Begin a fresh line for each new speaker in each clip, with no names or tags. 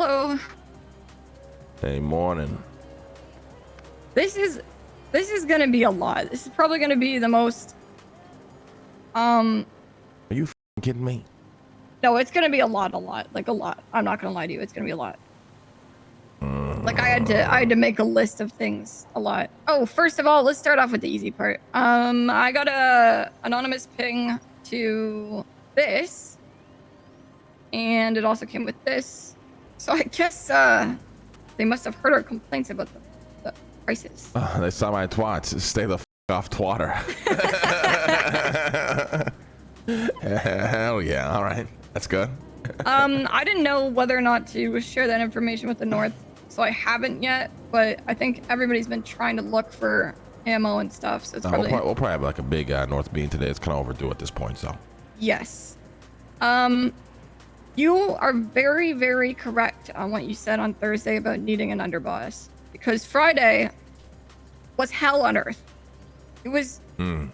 Hello.
Hey, morning.
This is gonna be a lot. This is probably gonna be the most.
Are you kidding me?
No, it's gonna be a lot. Like a lot. I'm not gonna lie to you. It's gonna be a lot. Like I had to make a list of things. A lot. Oh, first of all, let's start off with the easy part. I got a anonymous ping to this, and it also came with this. So I guess they must have heard our complaints about the prices.
They saw my twats. Stay the off twatter. Hell yeah. All right. That's good.
I didn't know whether or not to share that information with the North, so I haven't yet, but I think everybody's been trying to look for ammo and stuff, so it's probably...
We'll probably have like a big North bean today. It's kind of overdue at this point, so.
Yes. You are very, very correct on what you said on Thursday about needing an underboss, because Friday was hell on earth. It was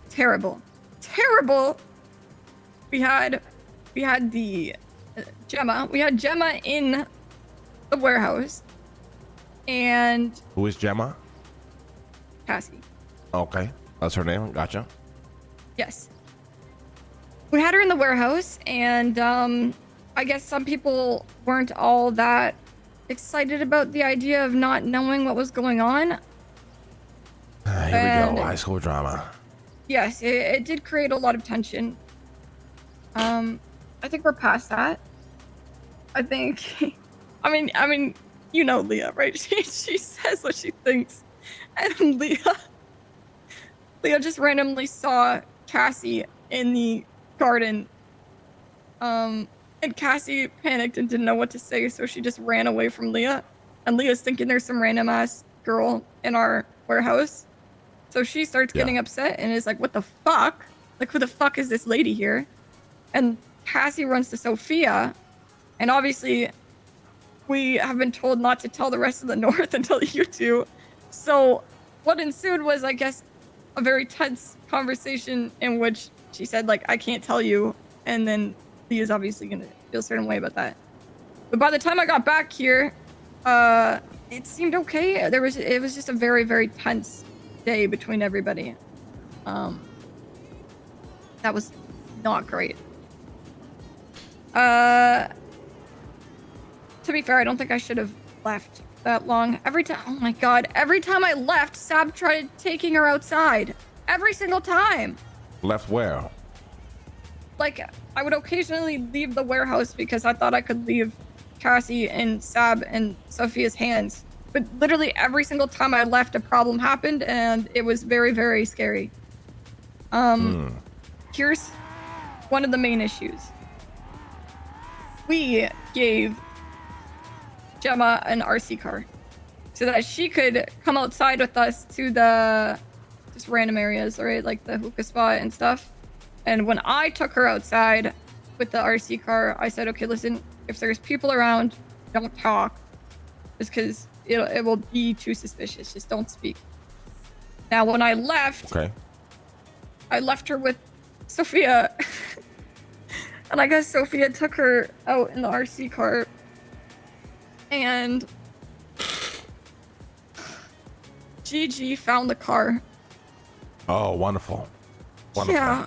terrible. Terrible. We had the Gemma. We had Gemma in the warehouse. And
who is Gemma?
Cassie.
Okay. That's her name. Gotcha.
Yes. We had her in the warehouse, and I guess some people weren't all that excited about the idea of not knowing what was going on.
Here we go. High school drama.
Yes, it did create a lot of tension. I think we're past that. I think, I mean, you know Leah, right? She says what she thinks, and Leah just randomly saw Cassie in the garden, and Cassie panicked and didn't know what to say, so she just ran away from Leah, and Leah's thinking there's some random ass girl in our warehouse, so she starts getting upset and is like, what the fuck? Like, who the fuck is this lady here? And Cassie runs to Sophia, and obviously we have been told not to tell the rest of the North until you two. So what ensued was, I guess, a very tense conversation in which she said, like, I can't tell you. And then Leah's obviously going to feel a certain way about that. But by the time I got back here, it seemed okay. It was just a very, very tense day between everybody. That was not great. To be fair, I don't think I should have left that long. Oh my god, every time I left, Sab tried taking her outside. Every single time.
Left where?
Like, I would occasionally leave the warehouse because I thought I could leave Cassie and Sab and Sophia's hands. But literally every single time I left, a problem happened, and it was very, very scary. Here's one of the main issues. We gave Gemma an RC car so that she could come outside with us to the just random areas, right? Like the hookah spot and stuff. And when I took her outside with the RC car, I said, okay, listen, if there's people around, don't talk, just because it will be too suspicious. Just don't speak. Now, when I left, I left her with Sophia. And I guess Sophia took her out in the RC car. And Gigi found the car.
Oh, wonderful. Wonderful.
Yeah.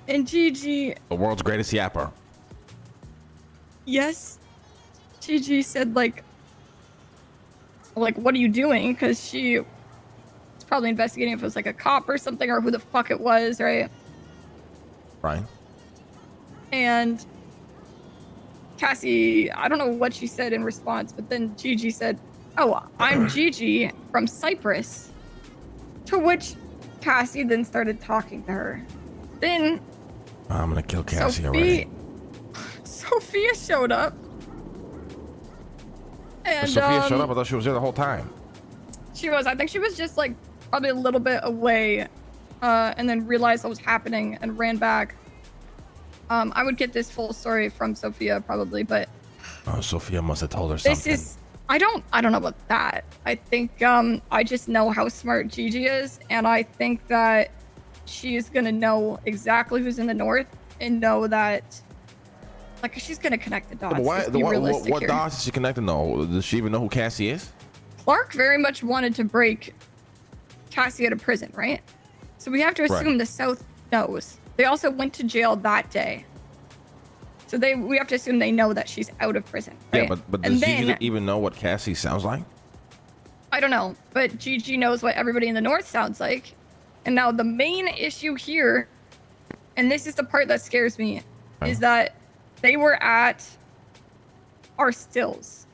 And Gigi...
the world's greatest yapper.
Yes. Gigi said, like, what are you doing? Because she was probably investigating if it was, like, a cop or something, or who the fuck it was, right?
Right.
And Cassie, I don't know what she said in response, but then Gigi said, oh, I'm Gigi from Cyprus. To which Cassie then started talking to her. Then
I'm gonna kill Cassie already.
Sophia showed up. And
Sophia showed up? I thought she was there the whole time.
She was. I think she was just like probably a little bit away, and then realized what was happening and ran back. I would get this full story from Sophia probably, but
Sophia must have told her something.
I don't know about that. I think I just know how smart Gigi is, and I think that she's gonna know exactly who's in the North and know that Like, she's gonna connect the dots.
But why?
Let's be realistic
What
here.
dots is she connecting though? Does she even know who Cassie is?
Clark very much wanted to break Cassie out of prison, right? So we have to assume the South knows. They also went to jail that day. So we have to assume they know that she's out of prison, right?
Yeah, but does Gigi even know what Cassie sounds like?
I don't know, but Gigi knows what everybody in the North sounds like. And now the main issue here, and this is the part that scares me, is that they were at our stills.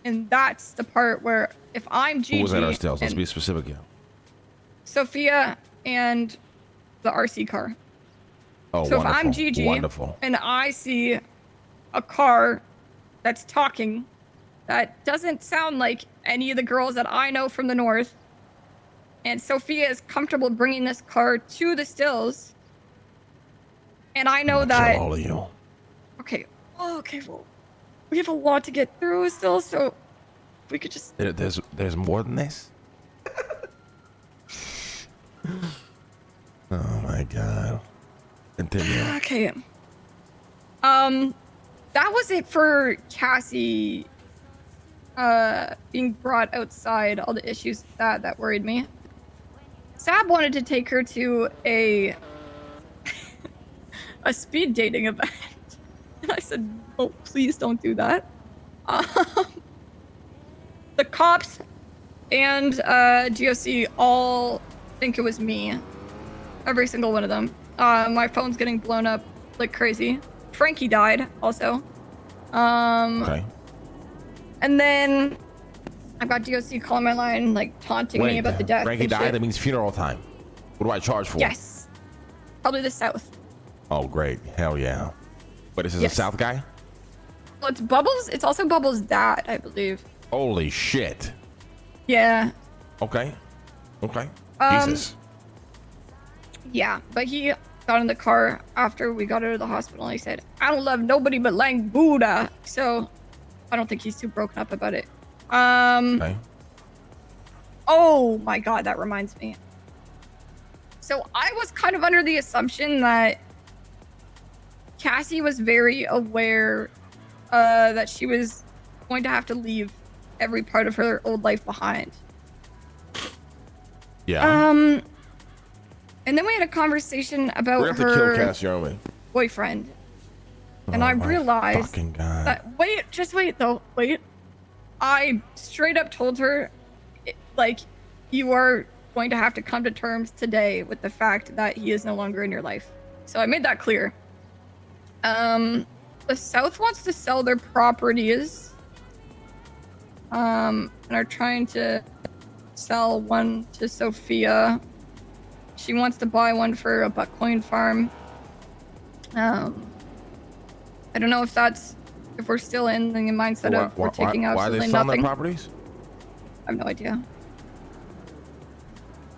And that's the part where if I'm Gigi...
Who was at our stills? Let's be specific here.
Sophia and the RC car.
Oh,
so
wonderful.
If I'm Gigi and I see a car that's talking that doesn't sound like any of the girls that I know from the North, and Sophia is comfortable bringing this car to the stills, and I know that...
Kill all of you.
Okay. Oh, okay, well, we have a lot to get through still, so we could just...
There's more than this? Oh my god. Continue.
Okay. That was it for Cassie being brought outside, all the issues that worried me. Sab wanted to take her to a speed dating event. And I said, oh, please don't do that. The cops and GOC all think it was me. Every single one of them. My phone's getting blown up like crazy. Frankie died also.
Okay.
And then I got DOC calling my line, like taunting me about the death.
Frankie died? That means funeral time. What do I charge for?
Yes. Probably the South.
Oh, great. Hell yeah. But this is a South guy?
Well, it's Bubbles. It's also Bubbles' dad, I believe.
Holy shit.
Yeah.
Okay. Jesus.
Yeah, but he got in the car after we got out of the hospital and he said, I don't love nobody but Lang Buddha. So I don't think he's too broken up about it.
Okay.
Oh my god, that reminds me. So I was kind of under the assumption that Cassie was very aware that she was going to have to leave every part of her old life behind.
Yeah.
And then we had a conversation about
we have to kill Cassie, aren't we?
boyfriend. And I realized that, just wait though, wait. I straight up told her, like, you are going to have to come to terms today with the fact that he is no longer in your life. So I made that clear. The South wants to sell their properties. And are trying to sell one to Sophia. She wants to buy one for a Buckcoin farm. I don't know if we're still in the mindset of we're taking absolutely nothing. Why are they selling their properties? I have no idea.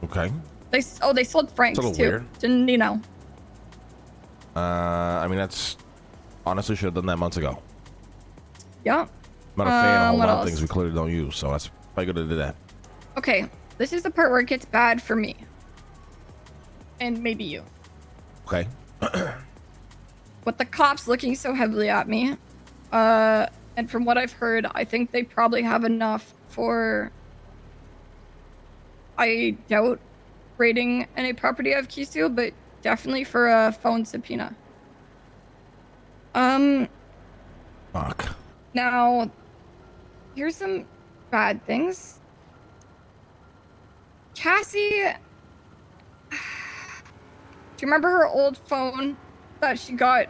Okay.
They sold Frank's too.
Weird.
Didn't you know?
I mean, that's honestly should have done that months ago.
Yeah.
I'm not a fan of a whole lot of things we clearly don't use, so that's probably good to do that.
Okay, this is the part where it gets bad for me. And maybe you.
Okay.
With the cops looking so heavily at me, and from what I've heard, I think they probably have enough for, I doubt raiding any property of Kisu, but definitely for a phone subpoena.
Fuck.
Now, here's some bad things. Cassie, do you remember her old phone that she got,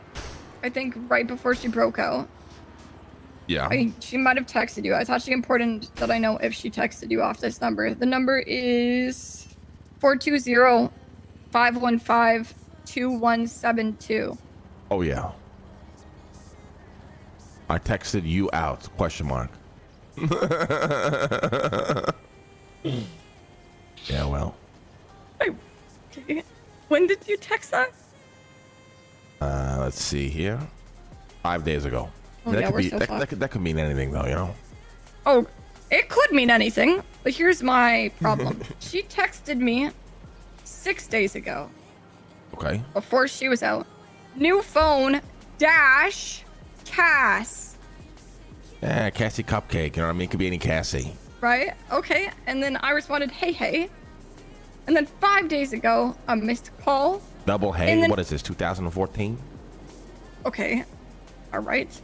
I think, right before she broke out?
Yeah.
She might have texted you. It's actually important that I know if she texted you off this number. The number is 420-515-2172.
Oh, yeah. I texted you out, question mark. Yeah, well.
Okay. When did you text that?
Let's see here. 5 days ago.
Oh,
that
yeah,
that could mean anything, though, you know?
Oh, it could mean anything, but here's my problem. She texted me 6 days ago.
Okay.
Before she was out. New phone, dash, Cass.
Yeah, Cassie Cupcake. You know what I mean? It could be any Cassie.
Right? Okay. And then I responded, hey, hey. And then 5 days ago, a missed call.
Double hey.
And then,
what is this? 2014?
Okay. All right.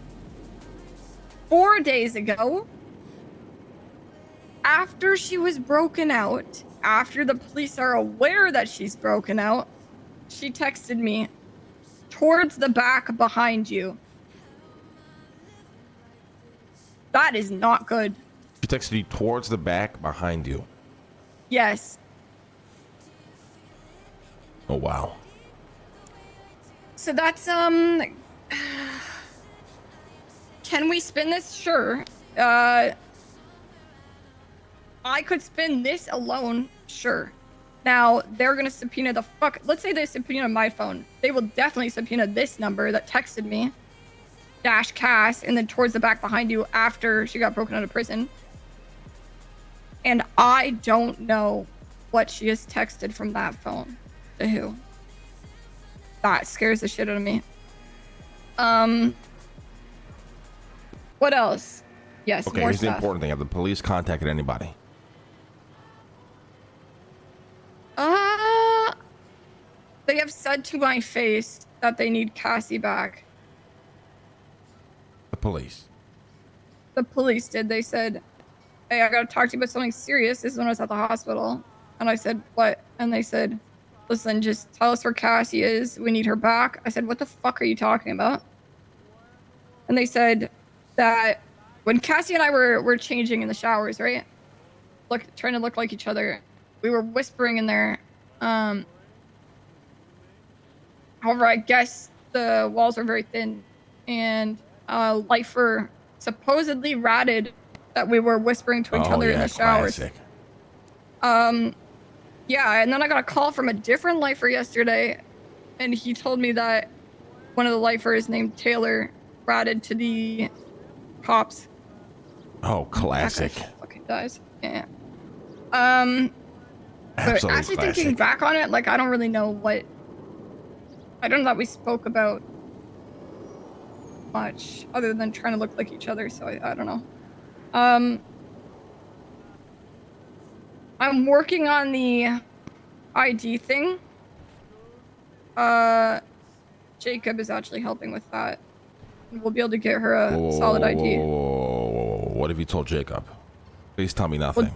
4 days ago, after she was broken out, after the police are aware that she's broken out, she texted me, towards the back behind you. That is not good.
She texted you towards the back behind you.
Yes.
Oh, wow.
So that's, can we spin this? Sure. I could spin this alone. Sure. Now, they're going to subpoena the fuck. Let's say they subpoena my phone. They will definitely subpoena this number that texted me. Dash Cass, and then towards the back behind you after she got broken out of prison. And I don't know what she has texted from that phone to who. That scares the shit out of me. What else? Yes,
Okay,
more
here's the
stuff.
important thing. Have the police contacted anybody?
They have said to my face that they need Cassie back.
The police.
The police did. They said, hey, I gotta talk to you about something serious. This is when I was at the hospital. And I said, what? And they said, listen, just tell us where Cassie is. We need her back. I said, what the fuck are you talking about? And they said that when Cassie and I were changing in the showers, right? Trying to look like each other. We were whispering in there. However, I guess the walls were very thin, and a lifer supposedly ratted that we were whispering to each other in the showers.
Classic.
Yeah, and then I got a call from a different lifer yesterday, and he told me that one of the lifers named Taylor ratted to the cops.
Oh, classic.
That guy fucking dies. Yeah.
Absolutely
But actually
classic.
thinking back on it, like, I don't really know what. I don't know that we spoke about much other than trying to look like each other, so I don't know. I'm working on the ID thing. Jacob is actually helping with that. We'll be able to get her a solid ID.
What have you told Jacob? Please tell me nothing.
Well,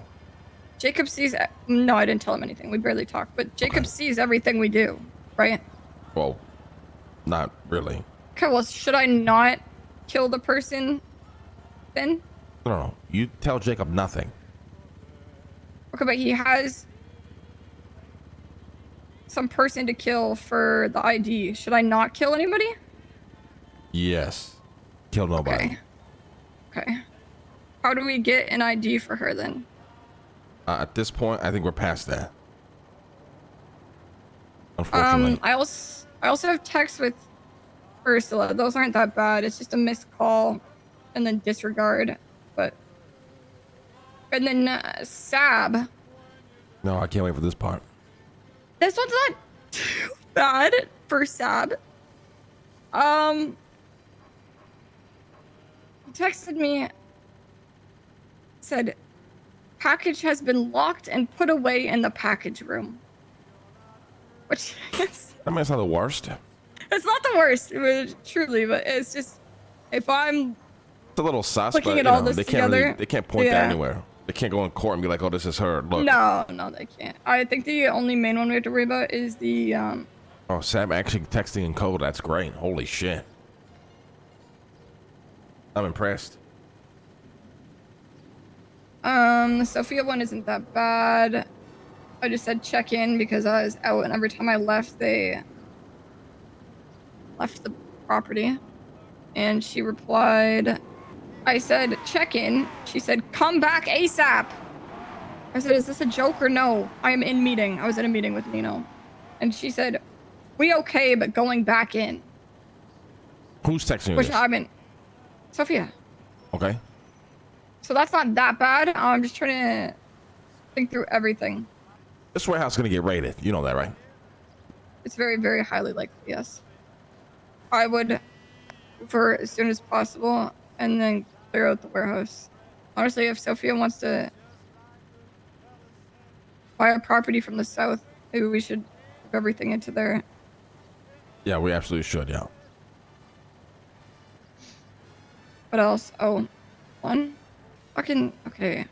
Jacob sees. No, I didn't tell him anything. We barely talked. But Jacob sees everything we do, right?
Well, not really.
Okay, well, should I not kill the person then?
No. You tell Jacob nothing.
Okay, but he has some person to kill for the ID. Should I not kill anybody?
Yes. Kill nobody.
Okay. How do we get an ID for her then?
At this point, I think we're past that. Unfortunately.
I also have texts with Ursula. Those aren't that bad. It's just a missed call and then disregard. And then Sab.
No, I can't wait for this part.
This one's not too bad for Sab. He texted me, said, package has been locked and put away in the package room. Which is...
I mean, it's not the worst.
It's not the worst, truly, but it's just... If I'm...
It's a little sus,
looking
but
at all this
they can't
together,
really, they can't point that anywhere. They can't go in court and be like, oh, this is her. Look.
No, they can't. I think the only main one we have to worry about is the...
Oh, Sam actually texting in code. That's great. Holy shit. I'm impressed.
The Sophia one isn't that bad. I just said check in because I was out, and every time I left, they left the property. And she replied, I said check in. She said come back ASAP. I said, is this a joke or no? I am in meeting. I was in a meeting with Nino. And she said, we okay, but going back in.
Who's texting you
Which
this?
I mean, Sophia.
Okay.
So that's not that bad. I'm just trying to think through everything.
This warehouse is going to get raided. You know that, right?
It's very, very highly likely, yes. I would move her as soon as possible and then clear out the warehouse. Honestly, if Sophia wants to buy a property from the south, maybe we should move everything into there.
Yeah, we absolutely should. Yeah.
What else? Oh, one fucking okay.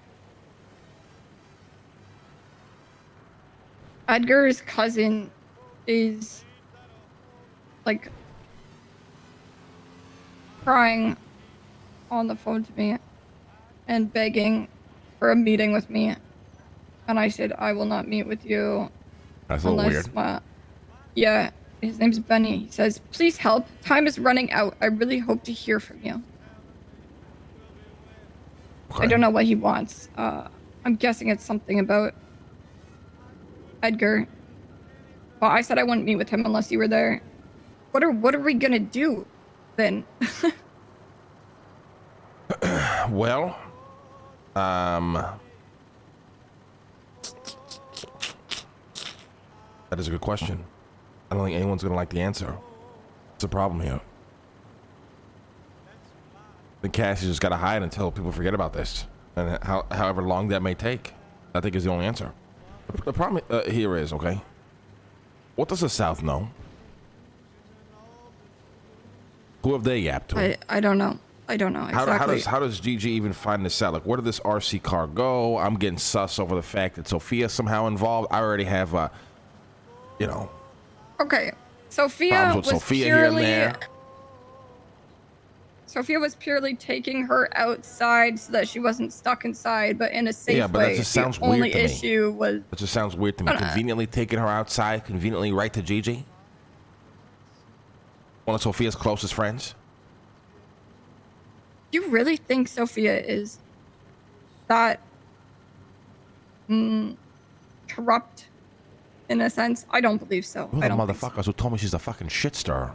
Edgar's cousin is like crying on the phone to me and begging for a meeting with me. And I said, I will not meet with you.
That's a little weird.
Yeah, his name's Benny. He says, please help. Time is running out. I really hope to hear from you.
Okay.
I don't know what he wants. I'm guessing it's something about Edgar. Well, I said I wouldn't meet with him unless you were there. What are we gonna do then?
Well, that is a good question. I don't think anyone's gonna like the answer. It's a problem here. I think Cassie just gotta hide until people forget about this, and however long that may take, I think is the only answer. The problem here is, okay, what does the South know? Who have they yapped to?
I don't know. I don't know exactly.
How does GG even find this out? Like, where did this RC car go? I'm getting sus over the fact that Sophia's somehow involved. I already have, you know.
Okay, Sophia was purely taking her outside so that she wasn't stuck inside, but in a safe way.
Yeah, but that just sounds weird to me.
The only issue was...
It just sounds weird to me. Conveniently taking her outside, conveniently right to Gigi? One of Sophia's closest friends?
You really think Sophia is that corrupt in a sense? I don't believe so.
Who are the motherfuckers who told me she's a fucking shit stirrer?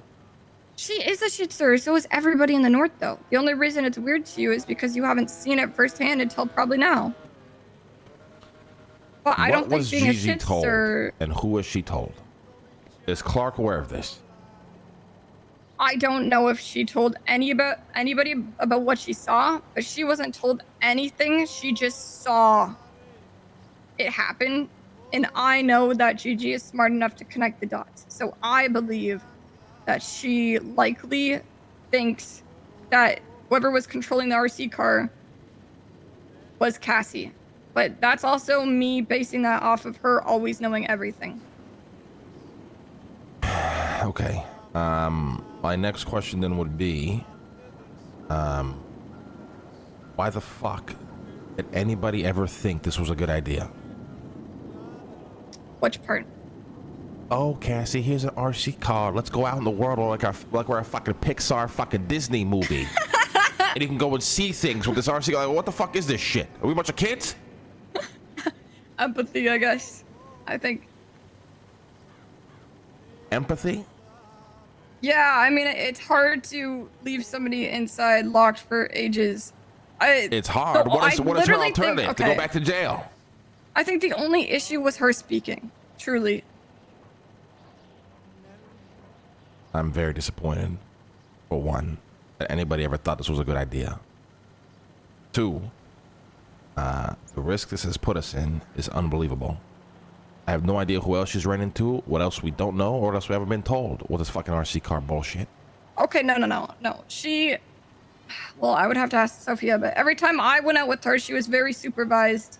She is a shit stirrer. So is everybody in the north, though. The only reason it's weird to you is because you haven't seen it firsthand until probably now. Well, I don't think being a shit stirrer...
And who was she told? Is Clark aware of this?
I don't know if she told anybody about what she saw, but she wasn't told anything. She just saw it happen. And I know that Gigi is smart enough to connect the dots. So I believe that she likely thinks that whoever was controlling the RC car was Cassie. But that's also me basing that off of her always knowing everything.
Okay. My next question then would be, why the fuck did anybody ever think this was a good idea?
Which part?
Oh, Cassie, here's an RC car. Let's go out in the world like we're a fucking Pixar fucking Disney movie. And you can go and see things with this RC car. Like, what the fuck is this shit? Are we a bunch of kids?
Empathy, I guess. I think.
Empathy?
Yeah, I mean, it's hard to leave somebody inside locked for ages.
It's hard. What is her alternative? To go back to jail?
I think the only issue was her speaking. Truly.
I'm very disappointed, for one, that anybody ever thought this was a good idea. Two, the risk this has put us in is unbelievable. I have no idea who else she's ran into, what else we don't know, or what else we haven't been told with this fucking RC car bullshit.
Okay, no. Well, I would have to ask Sophia, but every time I went out with her, she was very supervised,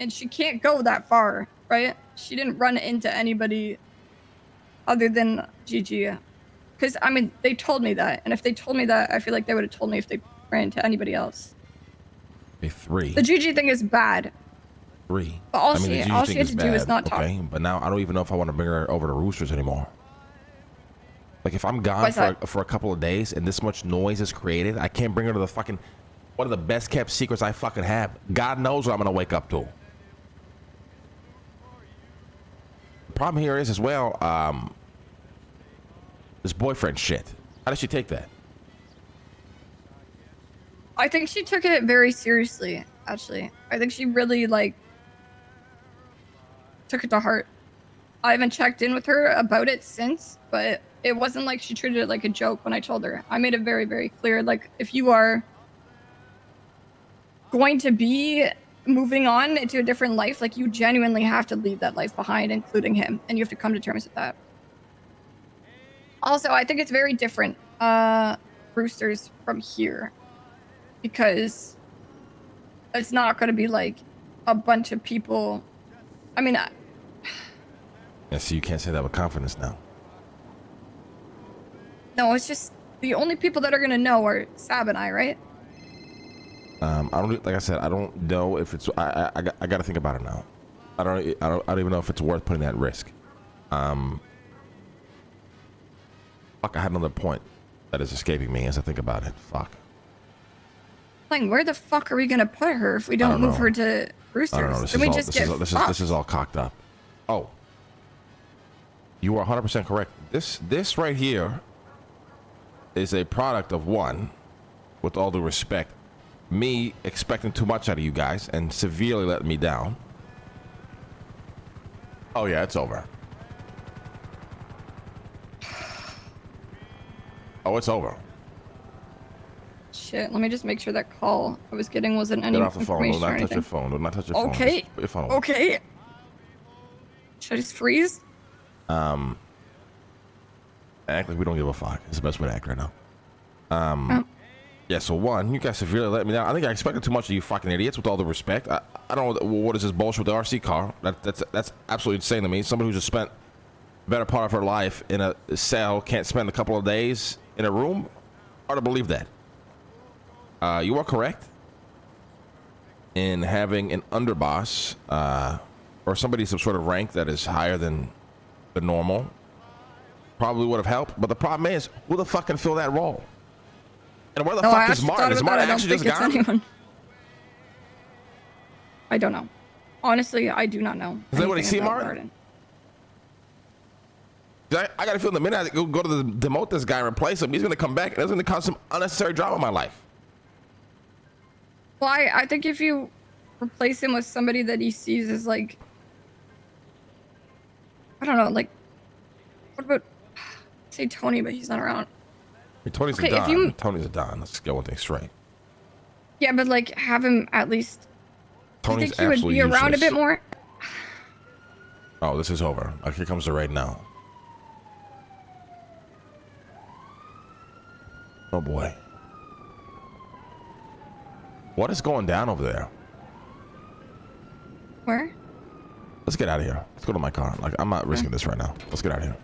and she can't go that far, right? She didn't run into anybody other than Gigi. Because, I mean, they told me that, and if they told me that, I feel like they would have told me if they ran into anybody else.
Okay, 3.
The Gigi thing is bad.
3.
But all she had to do is not talk.
Okay, but now I don't even know if I want to bring her over to Roosters anymore. Like, if I'm gone for a couple of days and this much noise is created, I can't bring her to the fucking... One of the best kept secrets I fucking have. God knows what I'm going to wake up to. The problem here is as well, this boyfriend shit. How did she take that?
I think she took it very seriously, actually. I think she really, took it to heart. I haven't checked in with her about it since, but it wasn't like she treated it like a joke when I told her. I made it very, very clear. Like, if you are going to be moving on into a different life, like, you genuinely have to leave that life behind, including him, and you have to come to terms with that. Also, I think it's very different, Roosters, from here, because it's not going to be like a bunch of people. I mean,
Yeah, so you can't say that with confidence now.
no, it's just the only people that are going to know are Sab and I, right?
I don't, like I said, I don't know if it's, I got to think about it now. I don't even know if it's worth putting that risk. Fuck, I had another point that is escaping me as I think about it. Fuck.
Like, where the fuck are we going to put her if we don't move her to Roosters?
I don't know.
Then we just get fucked.
This is all cocked up. Oh. You are 100% correct. This right here is a product of one, with all due respect, me expecting too much out of you guys and severely letting me down. Oh yeah, it's over. Oh, it's over.
Shit, let me just make sure that call I was getting wasn't any
Get off the phone. Do
information or
not touch
anything.
your phone. Do not touch your phone.
Okay.
Just put your phone away.
Okay. Should I just freeze?
Act like we don't give a fuck. It's the best way to act right now. Yeah, so one, you guys severely let me down. I think I expected too much of you fucking idiots, with all the respect. I don't know, what is this bullshit with the RC car? That's absolutely insane to me. Somebody who just spent the better part of her life in a cell can't spend a couple of days in a room? Hard to believe that. You are correct in having an underboss, or somebody some sort of rank that is higher than the normal. Probably would have helped, but the problem is, who the fuck can fill that role? And where the fuck is Martin? Is Martin actually just gone?
Anyone. I don't know. Honestly, I do not know.
Does anybody see Martin? I got to feel the minute I go to demote this guy and replace him, he's going to come back and it's going to cause some unnecessary drama in my life.
Well, I think if you replace him with somebody that he sees as, like, I don't know, like, what about, say Tony, but he's not around.
Hey, Tony's a Don. Tony's a Don. Let's get one thing straight.
Yeah, but, like, have him at least.
Tony's
do you think he would be around a bit more?
Oh, this is over. Here comes the raid now. Oh boy. What is going down over there?
Where?
Let's get out of here. Let's go to my car. Like, I'm not risking this right now. Let's get out of here.